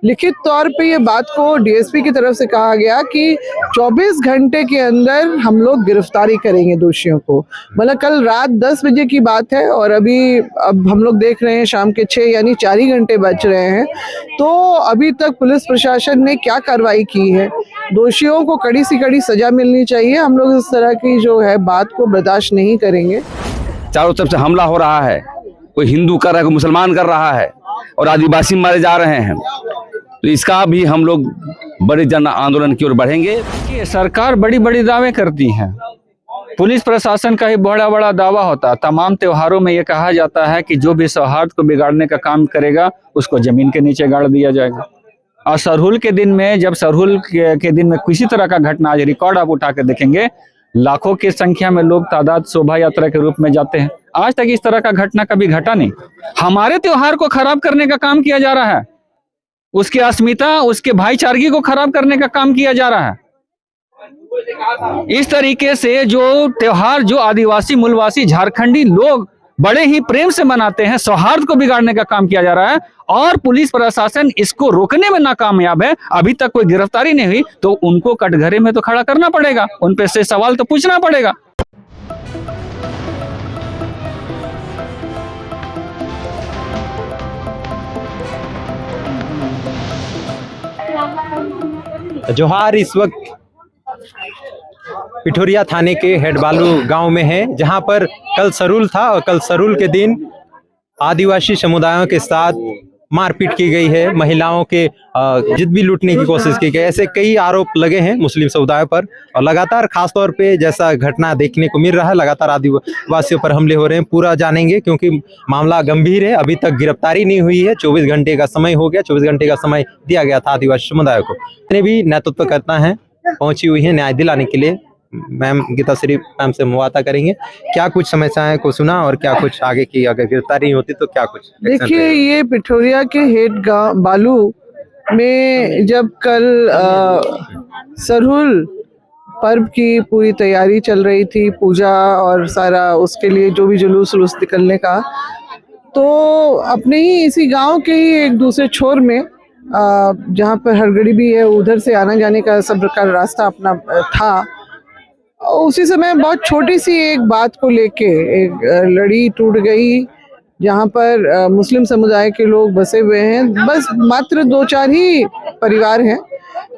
लिखित तौर पे ये बात को डीएसपी की तरफ से कहा गया कि 24 घंटे के अंदर हम लोग गिरफ्तारी करेंगे दोषियों को। मतलब कल रात 10 बजे की बात है और अब हम लोग देख रहे हैं शाम के 6 यानी 4 ही घंटे बच रहे हैं। तो अभी तक पुलिस प्रशासन ने क्या कार्रवाई की है? दोषियों को कड़ी से कड़ी सजा मिलनी चाहिए। हम लोग इस तरह की जो है बात को बर्दाश्त नहीं करेंगे। चारों तरफ से हमला हो रहा है, कोई हिंदू कर रहा है, कोई मुसलमान कर रहा है और आदिवासी मारे जा रहे हैं। तो इसका भी हम लोग बड़े जन आंदोलन की ओर बढ़ेंगे। कि सरकार बड़ी बड़ी दावे करती है, पुलिस प्रशासन का ही बड़ा बड़ा दावा होता है। तमाम त्योहारों में ये कहा जाता है कि जो भी सौहार्द को बिगाड़ने का काम करेगा उसको जमीन के नीचे गाड़ दिया जाएगा। और सरहुल के दिन में, जब सरहुल के दिन में किसी तरह का घटना, आज रिकॉर्ड आप उठा के देखेंगे, लाखों की संख्या में लोग तादाद शोभा यात्रा के रूप में जाते हैं। आज तक इस तरह का घटना कभी घटा नहीं। हमारे त्योहार को खराब करने का काम किया जा रहा है, उसकी अस्मिता, उसके भाईचारगी को खराब करने का काम किया जा रहा है। इस तरीके से जो त्योहार जो आदिवासी मूलवासी झारखंडी लोग बड़े ही प्रेम से मनाते हैं, सौहार्द को बिगाड़ने का काम किया जा रहा है और पुलिस प्रशासन इसको रोकने में नाकामयाब है। अभी तक कोई गिरफ्तारी नहीं हुई तो उनको कटघरे में तो खड़ा करना पड़ेगा, उन पे से सवाल तो पूछना पड़ेगा। जोहार इस वक्त पिठोरिया थाने के हेडबालू गांव में है, जहां पर कल सरूल था और कल सरूल के दिन आदिवासी समुदायों के साथ मारपीट की गई है, महिलाओं के जिद भी लूटने की कोशिश की गई। ऐसे कई आरोप लगे हैं मुस्लिम समुदाय पर और लगातार खासतौर पे जैसा घटना देखने को मिल रहा है, लगातार आदिवासियों पर हमले हो रहे हैं। पूरा जानेंगे क्योंकि मामला गंभीर है। अभी तक गिरफ्तारी नहीं हुई है। 24 घंटे का समय हो गया, 24 घंटे का समय दिया गया था आदिवासी समुदाय को। इतने भी नेतृत्व करता है पहुंची हुई है न्याय दिलाने के लिए। मैम गीता श्री मैम से मुवाता करेंगे, क्या कुछ समस्याएं को सुना और क्या कुछ आगे की, अगर गिरफ्तारी होती तो क्या कुछ। देखिए, ये पिठोरिया के हेड गांव बालू में जब कल सरहुल पर्व की पूरी तैयारी चल रही थी, पूजा और सारा उसके लिए जो भी जुलूस निकलने का, तो अपने ही इसी गांव के ही एक दूसरे छोर में जहाँ पर हरगड़ी भी है, उधर से आने जाने का सब का रास्ता अपना था। उसी समय बहुत छोटी सी एक बात को लेके एक लड़ी टूट गई, जहाँ पर मुस्लिम समुदाय के लोग बसे हुए हैं। बस मात्र 2-4 ही परिवार हैं,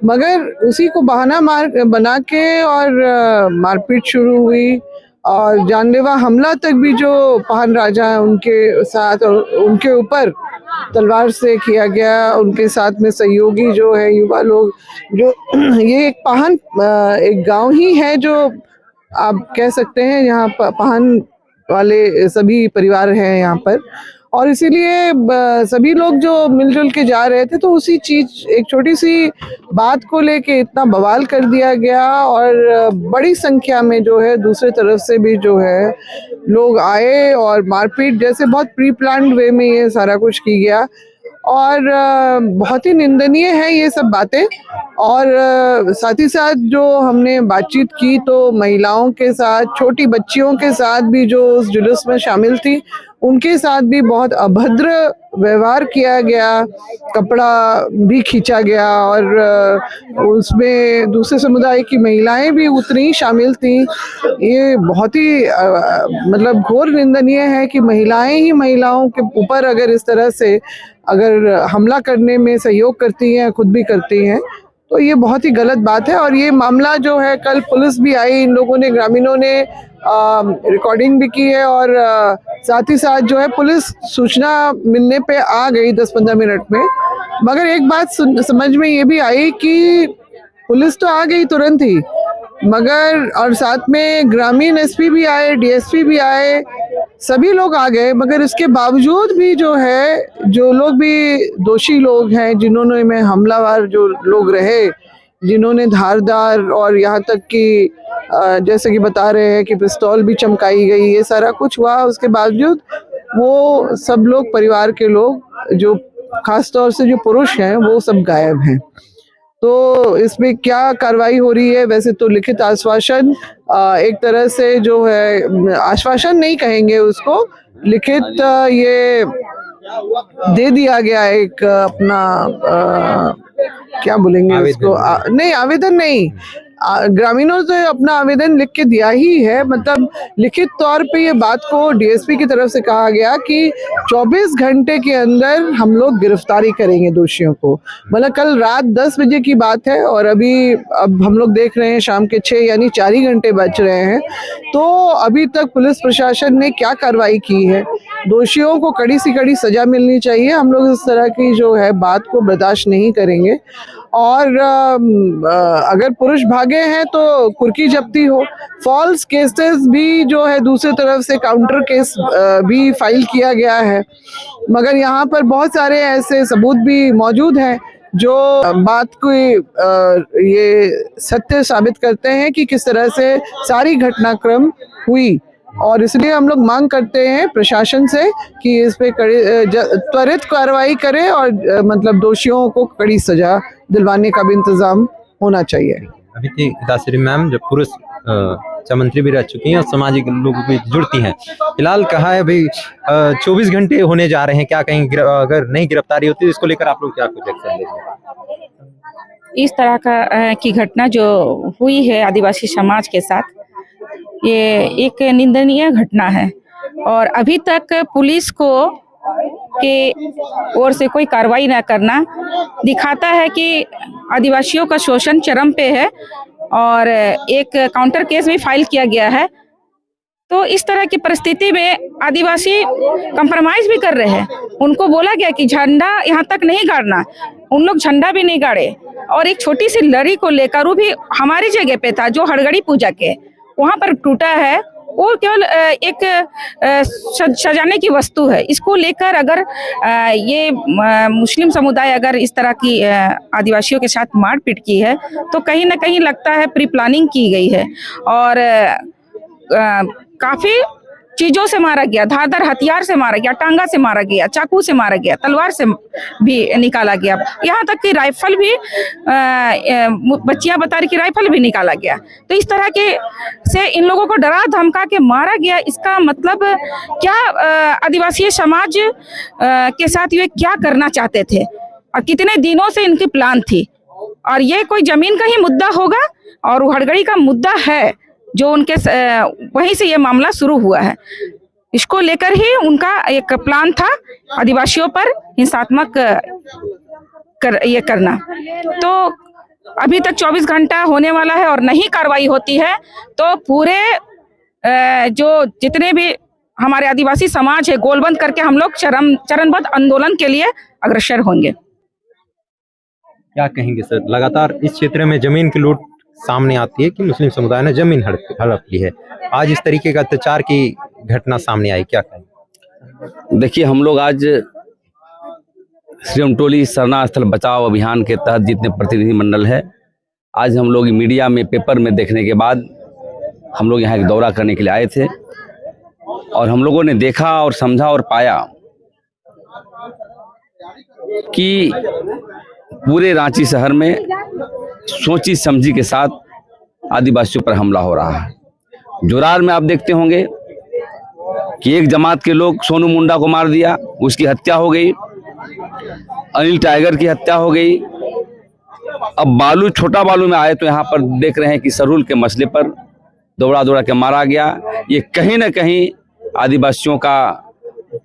मगर उसी को बहाना बना के और मारपीट शुरू हुई और जानलेवा हमला तक भी जो पहान राजा है उनके साथ और उनके ऊपर तलवार से किया गया। उनके साथ में सहयोगी जो है युवा लोग, जो ये एक पहान एक गांव ही है जो आप कह सकते हैं यहाँ पहान वाले सभी परिवार हैं यहाँ पर, और इसीलिए सभी लोग जो मिलजुल के जा रहे थे, तो उसी चीज एक छोटी सी बात को लेके इतना बवाल कर दिया गया और बड़ी संख्या में जो है दूसरे तरफ से भी जो है लोग आए और मारपीट जैसे बहुत प्री प्लान्ड वे में ये सारा कुछ की गया और बहुत ही निंदनीय है ये सब बातें। और साथ ही साथ जो हमने बातचीत की तो महिलाओं के साथ, छोटी बच्चियों के साथ भी जो उस जुलूस में शामिल थी, उनके साथ भी बहुत अभद्र व्यवहार किया गया, कपड़ा भी खींचा गया और उसमें दूसरे समुदाय की महिलाएं भी उतनी ही शामिल थी। ये बहुत ही मतलब घोर निंदनीय है कि महिलाएं ही महिलाओं के ऊपर अगर इस तरह से अगर हमला करने में सहयोग करती हैं, खुद भी करती हैं, तो ये बहुत ही गलत बात है। और ये मामला जो है, कल पुलिस भी आई, इन लोगों ने, ग्रामीणों ने रिकॉर्डिंग भी की है और साथ ही साथ जो है पुलिस सूचना मिलने पे आ गई 10-15 मिनट में। मगर एक बात समझ में ये भी आई कि पुलिस तो आ गई तुरंत ही, मगर और साथ में ग्रामीण एसपी भी आए, डीएसपी भी आए, सभी लोग आ गए, मगर इसके बावजूद भी जो है, जो लोग भी दोषी लोग हैं, जिन्होंने में हमलावर जो लोग रहे, जिन्होंने धारदार और यहाँ तक कि जैसे कि बता रहे हैं कि पिस्तौल भी चमकाई गई, ये सारा कुछ हुआ, उसके बावजूद वो सब लोग, परिवार के लोग, जो खास तौर से जो पुरुष हैं, वो सब गायब हैं। तो इसमें क्या कार्रवाई हो रही है? वैसे तो लिखित आश्वासन, एक तरह से जो है आश्वासन नहीं कहेंगे उसको, लिखित ये दे दिया गया एक अपना क्या बोलेंगे उसको, नहीं आवेदन नहीं, ग्रामीणों से अपना आवेदन लिख के दिया ही है। मतलब लिखित तौर पे ये बात को डीएसपी की तरफ से कहा गया कि 24 घंटे के अंदर हम लोग गिरफ्तारी करेंगे दोषियों को। मतलब कल रात 10 बजे की बात है और अब हम लोग देख रहे हैं शाम के 6 यानी 4 ही घंटे बच रहे हैं। तो अभी तक पुलिस प्रशासन ने क्या कार्रवाई की है? दोषियों को कड़ी से कड़ी सजा मिलनी चाहिए। हम लोग इस तरह की जो है बात को बर्दाश्त नहीं करेंगे। और अगर पुरुष भागे हैं तो कुर्की जब्ती हो। फॉल्स केसेस भी जो है दूसरी तरफ से काउंटर केस भी फाइल किया गया है, मगर यहाँ पर बहुत सारे ऐसे सबूत भी मौजूद हैं जो बात को ये सत्य साबित करते हैं कि किस तरह से सारी घटनाक्रम हुई। और इसलिए हम लोग मांग करते हैं प्रशासन से कि इस पे त्वरित कार्रवाई करे और मतलब दोषियों को कड़ी सजा दिलवाने का भी इंतजाम होना चाहिए। अभी थी दासरी मैम जो पुरुष रक्षा मंत्री भी रह चुकी हैं और सामाजिक लोगों भी जुड़ती हैं। फिलहाल कहा है भाई 24 घंटे होने जा रहे हैं, क्या कहीं अगर नहीं गिरफ्तारी होती तो इसको लेकर आप लोग क्या कुछ एक्शन लेंगे? इस तरह का की घटना जो हुई है आदिवासी समाज के साथ, ये एक निंदनीय घटना है और अभी तक पुलिस को के ओर से कोई कार्रवाई न करना दिखाता है कि आदिवासियों का शोषण चरम पे है और एक काउंटर केस भी फाइल किया गया है। तो इस तरह की परिस्थिति में आदिवासी कंप्रोमाइज भी कर रहे हैं। उनको बोला गया कि झंडा यहाँ तक नहीं गाड़ना, उन लोग झंडा भी नहीं गाड़े और एक छोटी सी लड़ी को लेकर, वो भी हमारी जगह पे था जो हड़गड़ी पूजा के वहां पर टूटा है, वो केवल एक सजाने की वस्तु है। इसको लेकर अगर ये मुस्लिम समुदाय अगर इस तरह की आदिवासियों के साथ मारपीट की है तो कहीं ना कहीं लगता है प्री प्लानिंग की गई है और काफी चीजों से मारा गया, धारदार हथियार से मारा गया, टांगा से मारा गया, चाकू से मारा गया, तलवार से भी निकाला गया, यहाँ तक कि राइफल भी बच्चियां बता रही कि राइफल भी निकाला गया। तो इस तरह के से इन लोगों को डरा धमका के मारा गया। इसका मतलब क्या आदिवासी समाज के साथ ये क्या करना चाहते थे और कितने दिनों से इनकी प्लान थी? और ये कोई जमीन का ही मुद्दा होगा और हड़गड़ी का मुद्दा है जो उनके वहीं से ये मामला शुरू हुआ है। इसको लेकर ही उनका एक प्लान था आदिवासियों पर हिंसात्मक ये करना। तो अभी तक 24 घंटा होने वाला है और नहीं कार्रवाई होती है तो पूरे जो जितने भी हमारे आदिवासी समाज है गोलबंद करके हम लोग चरणबद्ध आंदोलन के लिए अग्रसर होंगे। क्या कहेंगे सर, लगातार इस क्षेत्र में जमीन की लूट सामने आती है कि मुस्लिम समुदाय ने जमीन हड़प ली है, आज इस तरीके का अत्याचार की घटना सामने आई, क्या कहें? देखिए, हम लोग आज श्री अमटोली शरणास्थल बचाओ अभियान के तहत जितने प्रतिनिधि मंडल है, आज हम लोग मीडिया में पेपर में देखने के बाद हम लोग यहाँ एक दौरा करने के लिए आए थे और हम लोगों ने देखा और समझा और पाया कि पूरे रांची शहर में सोची समझी के साथ आदिवासियों पर हमला हो रहा है। जोरार में आप देखते होंगे कि एक जमात के लोग सोनू मुंडा को मार दिया, उसकी हत्या हो गई, अनिल टाइगर की हत्या हो गई। अब बालू, छोटा बालू में आए तो यहाँ पर देख रहे हैं कि सरूल के मसले पर दौड़ा के मारा गया। ये कहीं ना कहीं आदिवासियों का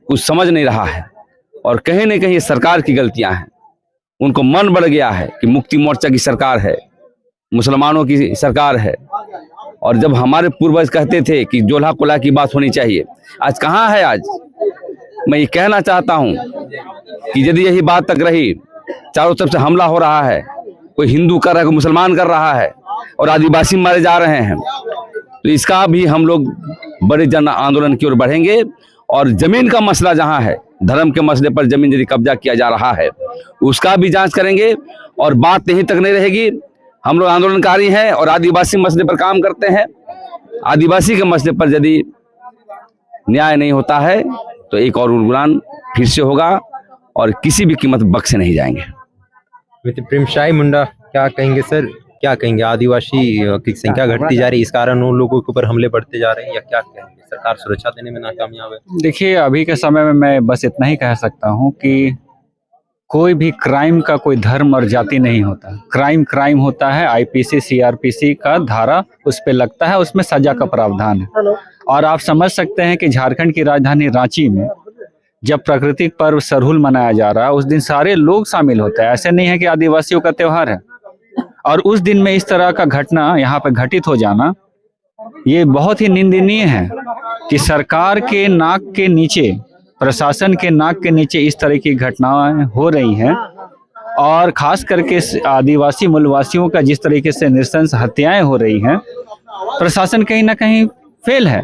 कुछ समझ नहीं रहा है और कहीं ना कहीं सरकार की गलतियां हैं। उनको मन बढ़ गया है कि मुक्ति मोर्चा की सरकार है, मुसलमानों की सरकार है। और जब हमारे पूर्वज कहते थे कि जोल्हा कोल्हा की बात होनी चाहिए, आज कहाँ है? आज मैं ये कहना चाहता हूँ कि यदि यही बात तक रही, चारों तरफ से हमला हो रहा है, कोई हिंदू कर रहा है, कोई मुसलमान कर रहा है और आदिवासी मारे जा रहे हैं, तो इसका भी हम लोग बड़े जन आंदोलन की ओर बढ़ेंगे। और जमीन का मसला जहाँ है, धर्म के मसले पर जमीन यदि कब्जा किया जा रहा है, उसका भी जांच करेंगे। और बात यहीं तक नहीं रहेगी, हम लोग आंदोलनकारी हैं और आदिवासी मसले पर काम करते हैं। आदिवासी के मसले पर यदि न्याय नहीं होता है तो एक और उलगुलान फिर से होगा और किसी भी कीमत बख्शे नहीं जाएंगे। प्रेमशाही मुंडा, क्या कहेंगे सर, क्या कहेंगे, आदिवासी की संख्या घटती जा रही है, इस कारण उन लोगों के ऊपर हमले बढ़ते जा रहे हैं, या क्या कहेंगे, सरकार सुरक्षा देने में नाकामयाब है? देखिए, अभी के समय में मैं बस इतना ही कह सकता हूँ कि कोई भी क्राइम का कोई धर्म और जाति नहीं होता। क्राइम क्राइम होता है, आईपीसी सीआरपीसी का धारा उस पे लगता है, उसमें सजा का प्रावधान है। और आप समझ सकते हैं कि झारखंड की राजधानी रांची में जब प्राकृतिक पर्व सरहुल मनाया जा रहा है, उस दिन सारे लोग शामिल होते हैं। ऐसे नहीं है कि आदिवासियों का त्योहार है। और उस दिन में इस तरह का घटना यहाँ पे घटित हो जाना, ये बहुत ही निंदनीय है कि सरकार के नाक के नीचे, प्रशासन के नाक के नीचे इस तरह की घटनाएं हो रही हैं। और खास करके आदिवासी मूलवासियों का जिस तरीके से नृशंस हत्याएं हो रही हैं, प्रशासन कहीं ना कहीं फेल है।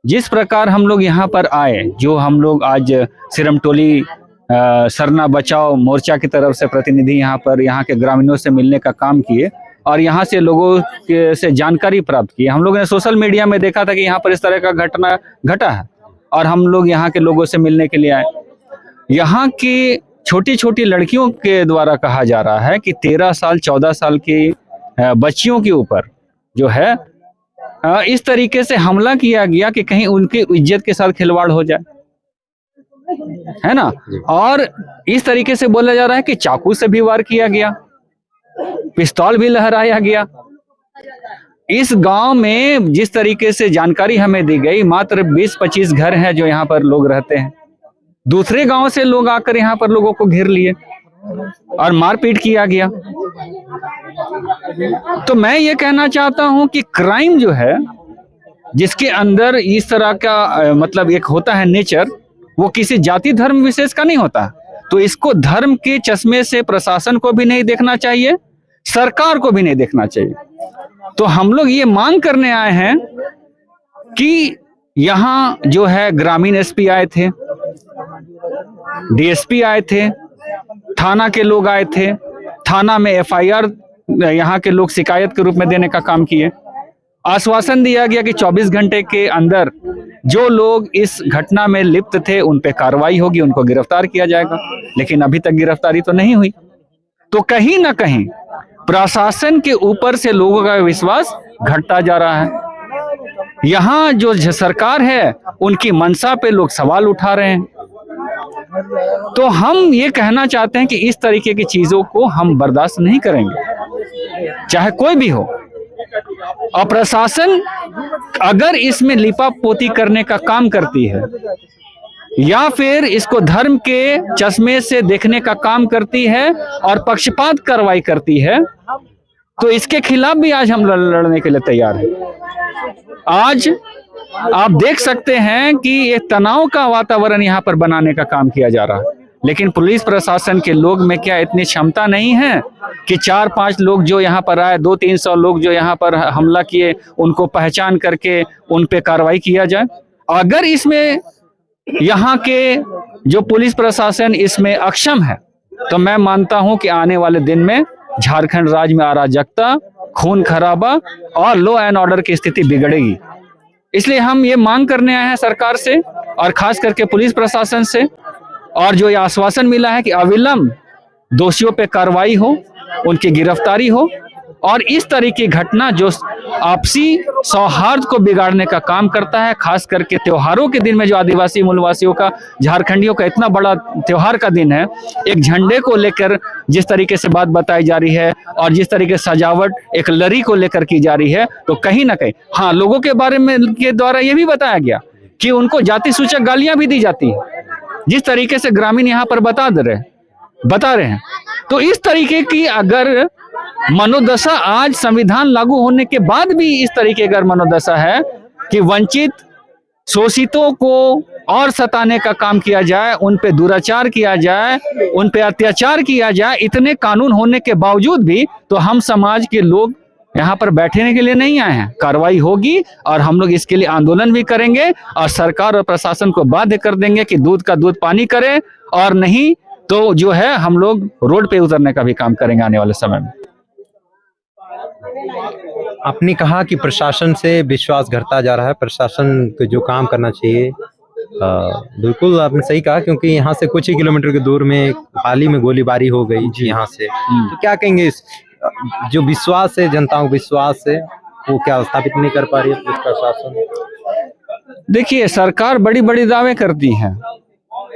जिस प्रकार हम लोग यहाँ पर आए, जो हम लोग आज सिरमटोली सरना बचाओ मोर्चा की तरफ से प्रतिनिधि यहाँ पर यहाँ के ग्रामीणों से मिलने का काम किए और यहाँ से लोगों के से जानकारी प्राप्त की। हम लोगों ने सोशल मीडिया में देखा था कि यहाँ पर इस तरह का घटना घटा है और हम लोग यहाँ के लोगों से मिलने के लिए आए। यहाँ की छोटी छोटी लड़कियों के द्वारा कहा जा रहा है कि 13 साल 14 साल की बच्चियों के ऊपर जो है इस तरीके से हमला किया गया कि कहीं उनकी इज्जत के साथ खिलवाड़ हो जाए, है ना। और इस तरीके से बोला जा रहा है कि चाकू से भी वार किया गया, पिस्तौल भी लहराया गया। इस गांव में जिस तरीके से जानकारी हमें दी गई, मात्र 20-25 घर हैं जो यहाँ पर लोग रहते हैं। दूसरे गांव से लोग आकर यहाँ पर लोगों को घेर लिए और मारपीट किया गया। तो मैं ये कहना चाहता हूं कि क्राइम जो है, जिसके अंदर इस तरह का मतलब एक होता है नेचर, वो किसी जाति धर्म विशेष का नहीं होता। तो इसको धर्म के चश्मे से प्रशासन को भी नहीं देखना चाहिए, सरकार को भी नहीं देखना चाहिए। तो हम लोग ये मांग करने आए हैं कि यहाँ जो है ग्रामीण एसपी आए थे, डीएसपी आए थे, थाना के लोग आए थे, थाना में एफआईआर यहाँ के लोग शिकायत के रूप में देने का काम किए। आश्वासन दिया गया कि 24 घंटे के अंदर जो लोग इस घटना में लिप्त थे उन पे कार्रवाई होगी, उनको गिरफ्तार किया जाएगा, लेकिन अभी तक गिरफ्तारी तो नहीं हुई। तो कहीं ना कहीं प्रशासन के ऊपर से लोगों का विश्वास घटता जा रहा है। यहाँ जो सरकार है उनकी मंशा पे लोग सवाल उठा रहे हैं। तो हम ये कहना चाहते हैं कि इस तरीके की चीजों को हम बर्दाश्त नहीं करेंगे, चाहे कोई भी हो। और प्रशासन अगर इसमें लिपापोती करने का काम करती है या फिर इसको धर्म के चश्मे से देखने का काम करती है और पक्षपात कार्रवाई करती है, तो इसके खिलाफ भी आज हम लड़ने के लिए तैयार हैं। आज आप देख सकते हैं कि एक तनाव का वातावरण यहाँ पर बनाने का काम किया जा रहा है, लेकिन पुलिस प्रशासन के लोग में क्या इतनी क्षमता नहीं है कि 4-5 लोग जो यहाँ पर आए, 200-300 लोग जो यहाँ पर हमला किए, उनको पहचान करके उन पे कार्रवाई किया जाए। अगर इसमें यहाँ के जो पुलिस प्रशासन इसमें अक्षम है, तो मैं मानता हूं कि आने वाले दिन में झारखंड राज्य में अराजकता, खून खराबा और लॉ एंड ऑर्डर की स्थिति बिगड़ेगी। इसलिए हम ये मांग करने आए हैं सरकार से और खास करके पुलिस प्रशासन से, और जो ये आश्वासन मिला है कि अविलंब दोषियों पे कार्रवाई हो, उनकी गिरफ्तारी हो, और इस तरह की घटना जो आपसी सौहार्द को बिगाड़ने का काम करता है, खास करके त्योहारों के दिन में जो आदिवासी मूलवासियों का, झारखंडियों का इतना बड़ा त्योहार का दिन है, एक झंडे को लेकर जिस तरीके से बात बताई जा रही है और जिस तरीके से सजावट एक लरी को लेकर की जा रही है, तो कहीं ना कहीं हाँ, लोगों के बारे में के द्वारा ये भी बताया गया कि उनको जाति सूचक गालियां भी दी जाती है, जिस तरीके से ग्रामीण यहाँ पर बता रहे हैं। तो इस तरीके की अगर मनोदशा आज संविधान लागू होने के बाद भी इस तरीके का मनोदशा है कि वंचित शोषितों को और सताने का काम किया जाए, उन पे दुराचार किया जाए, उन पे अत्याचार किया जाए, इतने कानून होने के बावजूद भी, तो हम समाज के लोग यहाँ पर बैठने के लिए नहीं आए हैं। कार्रवाई होगी और हम लोग इसके लिए आंदोलन भी करेंगे और सरकार और प्रशासन को बाध्य कर देंगे कि दूध का दूध पानी करे, और नहीं तो जो है हम लोग रोड पे उतरने का भी काम करेंगे आने वाले समय में। आपने कहा कि प्रशासन से विश्वास घटता जा रहा है, प्रशासन को जो काम करना चाहिए, बिल्कुल आपने सही कहा, क्योंकि यहाँ से कुछ ही किलोमीटर की दूर में हाल ही में गोलीबारी हो गई यहाँ से। तो क्या कहेंगे, जो विश्वास है, जनताओं का विश्वास है, वो क्या स्थापित नहीं कर पा रही है पुलिस प्रशासन? देखिए, सरकार बड़ी बड़ी दावे करती है,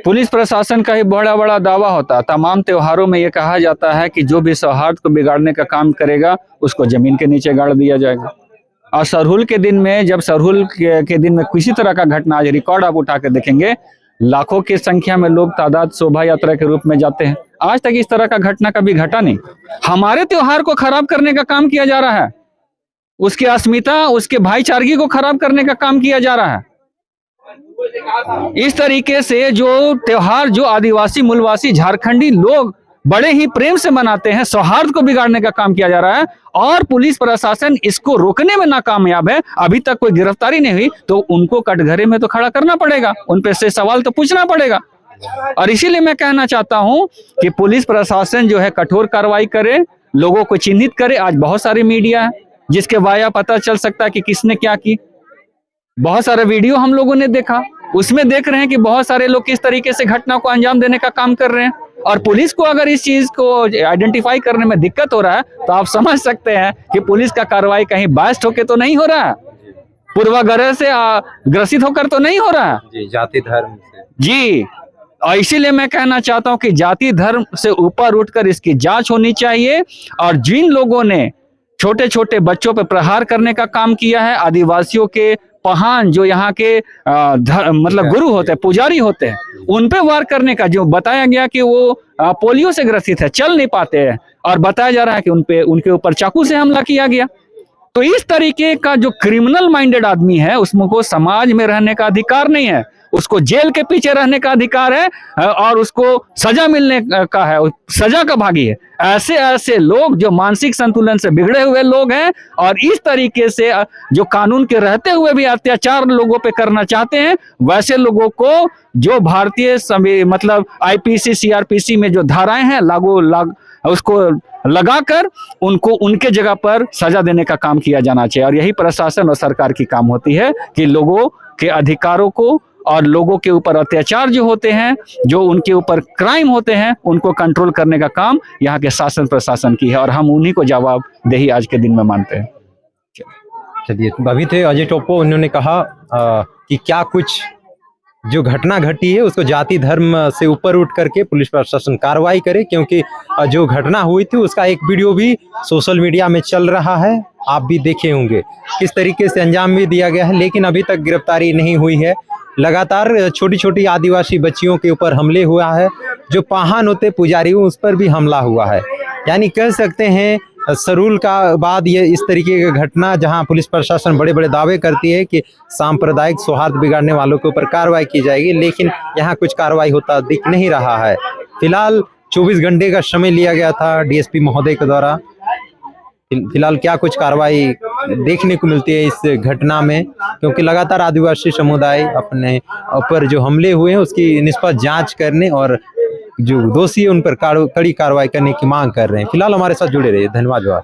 पुलिस प्रशासन का ही बड़ा बड़ा दावा होता है। तमाम त्योहारों में ये कहा जाता है कि जो भी सौहार्द को बिगाड़ने का काम करेगा उसको जमीन के नीचे गाड़ दिया जाएगा। और सरहुल के दिन में, जब सरहुल के दिन में किसी तरह का घटना, आज रिकॉर्ड आप उठा के देखेंगे, लाखों की संख्या में लोग तादाद शोभा यात्रा के रूप में जाते हैं। आज तक इस तरह का घटना कभी घटा नहीं। हमारे त्योहार को खराब करने का काम किया जा रहा है, उसकी अस्मिता, उसके भाईचारगी को खराब करने का काम किया जा रहा है। इस तरीके से जो त्योहार जो आदिवासी मूलवासी झारखंडी लोग बड़े ही प्रेम से मनाते हैं, सौहार्द को बिगाड़ने का काम किया जा रहा है और पुलिस प्रशासन इसको रोकने में नाकामयाब है। अभी तक कोई गिरफ्तारी नहीं हुई, तो उनको कटघरे में तो खड़ा करना पड़ेगा, उन पे से सवाल तो पूछना पड़ेगा। और इसीलिए मैं कहना चाहता हूं कि पुलिस प्रशासन जो है कठोर कार्रवाई करे, लोगों को चिन्हित करे। आज बहुत सारे मीडिया है जिसके वाया पता चल सकता है कि किसने क्या की। बहुत सारे वीडियो हम लोगों ने देखा, उसमें देख रहे हैं कि बहुत सारे लोग किस तरीके से घटना को अंजाम देने का काम कर रहे हैं। और पुलिस को अगर इस चीज को आइडेंटिफाई करने में दिक्कत हो रहा है तो आप समझ सकते हैं कि पुलिस का कार्रवाई कहीं बायस्ड होकर तो नहीं हो रहा है, पूर्वाग्रह से ग्रसित होकर तो नहीं हो रहा है जी, जाति धर्म से। जी। और इसीलिए मैं कहना चाहता हूं कि जाति धर्म से ऊपर उठकर इसकी जांच होनी चाहिए। और जिन लोगों ने छोटे छोटे बच्चों पर प्रहार करने का काम किया है, आदिवासियों के पहान जो यहाँ के मतलब गुरु होते हैं, पुजारी होते हैं, उन पे वार करने का, जो बताया गया कि वो पोलियो से ग्रसित है, चल नहीं पाते हैं, और बताया जा रहा है कि उनके ऊपर चाकू से हमला किया गया। तो इस तरीके का जो क्रिमिनल माइंडेड आदमी है, उसको समाज में रहने का अधिकार नहीं है, उसको जेल के पीछे रहने का अधिकार है और उसको सजा मिलने का है, सजा का भागी है। ऐसे ऐसे लोग जो मानसिक संतुलन से बिगड़े हुए लोग हैं और इस तरीके से जो कानून के रहते हुए भी अत्याचार लोगों पे करना चाहते हैं, वैसे लोगों को जो भारतीय मतलब आईपीसी सीआरपीसी में जो धाराएं हैं उसको लगाकर उनको उनके जगह पर सजा देने का काम किया जाना चाहिए। और यही प्रशासन और सरकार की काम होती है कि लोगों के अधिकारों को और लोगों के ऊपर अत्याचार जो होते हैं, जो उनके ऊपर क्राइम होते हैं, उनको कंट्रोल करने का काम यहाँ के शासन प्रशासन की है और हम उन्हीं को जवाबदेही आज के दिन में मानते हैं। चलिए, अभी थे अजय टोप्पो, उन्होंने कहा कि क्या कुछ जो घटना घटी है उसको जाति धर्म से ऊपर उठ करके पुलिस प्रशासन कार्रवाई करे, क्योंकि जो घटना हुई थी उसका एक वीडियो भी सोशल मीडिया में चल रहा है, आप भी देखे होंगे किस तरीके से अंजाम भी दिया गया है, लेकिन अभी तक गिरफ्तारी नहीं हुई है। लगातार छोटी छोटी आदिवासी बच्चियों के ऊपर हमले हुआ है, जो पाहन होते पुजारियों उस पर भी हमला हुआ है। यानी कह सकते हैं सरहुल का बाद ये इस तरीके की घटना, जहां पुलिस प्रशासन बड़े बड़े दावे करती है कि सांप्रदायिक सौहार्द बिगाड़ने वालों के ऊपर कार्रवाई की जाएगी, लेकिन यहां कुछ कार्रवाई होता दिख नहीं रहा है। फिलहाल 24 घंटे का समय लिया गया था डीएसपी महोदय के द्वारा। फिलहाल क्या कुछ कार्रवाई देखने को मिलती है इस घटना में, क्योंकि लगातार आदिवासी समुदाय अपने ऊपर जो हमले हुए हैं उसकी निष्पक्ष जांच करने और जो दोषी है उन पर कड़ी कार्रवाई करने की मांग कर रहे हैं। फिलहाल हमारे साथ जुड़े रहिए, धन्यवाद।